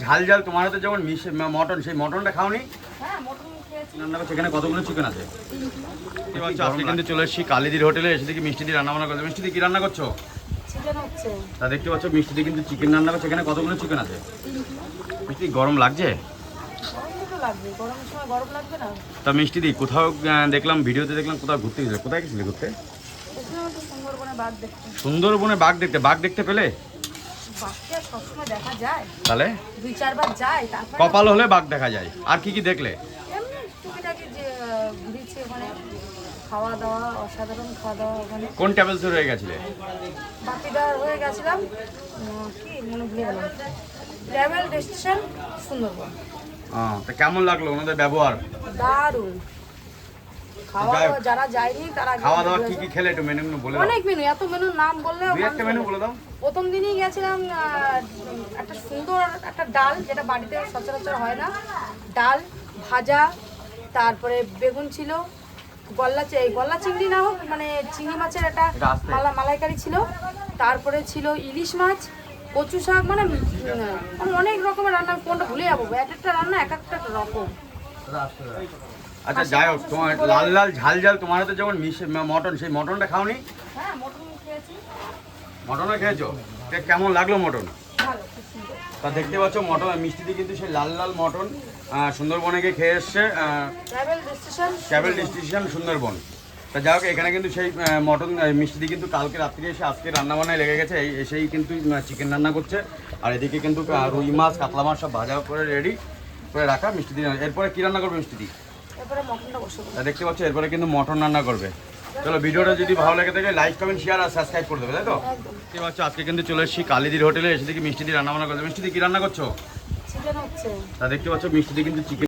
ঝাল ঝাল তোমার হাতে যেমন মটন, সেই মটনটা খাওনি? হ্যাঁ, মটন খেয়েছি। রান্না করছে এখানে কতগুলো চিকেন আছে? 3 কিলো। আজকে কিন্তু চলে এসেছি কালিদির হোটেলে, এসে দেখি মিষ্টি দিয়ে রান্না বান্না করছে। মিষ্টি দিয়ে কি রান্না করছো? চিকেন হচ্ছে। তা দেখতে পাচ্ছ মিষ্টি দিয়ে কিন্তু চিকেন রান্না করছে। এখানে কতগুলো চিকেন আছে? 3 কিলো। মিষ্টি গরম লাগছে? গরম তো লাগবে, গরমের সময় গরম লাগবে না? তা মিষ্টি দি কোথাও দেখলাম, ভিডিওতে দেখলাম কোথাও ঘুরতে গেছিলে, কোথায় গেছিলে ঘুরতে? এখানে তো সুন্দরবনে বাঘ দেখতে। সুন্দরবনে বাঘ দেখতে পেলে? বাঘকে আর সবসময় দেখা যায়? তাহলে 2-4 বার যায়, তারপরে কপাল হলে বাঘ দেখা যায়। আর কি কি দেখলে? এমনি টুকিটাকি যে ঘুরেছি ওখানে। খাওয়া দাওয়া, অসাধারণ খাওয়া দাওয়া ওখানে। কোন ট্রাভেলসে রয়ে গেছিলে? বাপিদার হয়ে গেছিলাম। কি মনে ভুলে গেলাম। Travel destination Sundarban. তা কেমন লাগলো ওনাদের ব্যবহার? দারুণ। খাওয়া দাওয়া যারা যায়নি তারা খাওয়া দাওয়া কি কি খেলে একটু মেনুগুলো বলে দাও। অনেক মেনু, এত মেনুর নাম বললে দুই একটা মেনু বলে দাও। প্রথম দিনই গেছিলাম একটা সুন্দর একটা ডাল, যেটা বাড়িতে সচরাচর হয় না। ডাল ভাজা, তারপরে বেগুন ছিল, গলদা চিংড়ি না হোক মানে চিংড়ি মাছের একটা মালাইকারি ছিল, তারপরে ছিল ইলিশ মাছ, কচু শাক, মানে অনেক রকমের রান্না। কোনটা ভুলে যাবো, এক একটা রান্না এক একটা রকম। আচ্ছা যাই হোক, তোমার লাল লাল ঝাল ঝাল তোমার হাতে যেমন মটন, সেই মটনটা খাওনি? হ্যাঁ, মটন খেয়েছি। মটনও খেয়েছো? তা কেমন লাগলো মটন? ভালো, খুব সুন্দর। তা দেখতে পাচ্ছ মটন মিষ্টিতে কিন্তু সেই লাল লাল মটন সুন্দরবনে গিয়ে খেয়ে এসছে। Travel destination Sundarban. তা যাই হোক, এখানে কিন্তু সেই মটন মিষ্টি কিন্তু কালকে রাত্রে এসে আজকে রান্নাবান্নায় লেগে গেছে। এসেই কিন্তু চিকেন রান্না করছে। আর এদিকে কিন্তু রুই মাছ, কাতলা মাছ সব ভাজা করে রেডি করে রাখা মিষ্টি দিয়ে। এরপরে কি রান্না করবে মিষ্টি দি? এরপরে মটনটা বসাবো। তা দেখতে পাচ্ছ এরপরে কিন্তু মটন রান্না করবে। চলো, ভিডিওটা যদি ভালো লাগে থাকে লাইক কমেন্ট শেয়ার আর সাবস্ক্রাইব করে দেবে, তাই তো? একদম। দেখতে পাচ্ছ আজকে কিন্তু চলে এসেছি কালিদির হোটেলে, এসে দেখি মিষ্টি দিয়ে রান্না বান্না করছে। মিষ্টি দিয়ে কি রান্না করছো? চিকেন হচ্ছে। তা দেখতে পাচ্ছ মিষ্টি দিয়ে কিন্তু চিকেন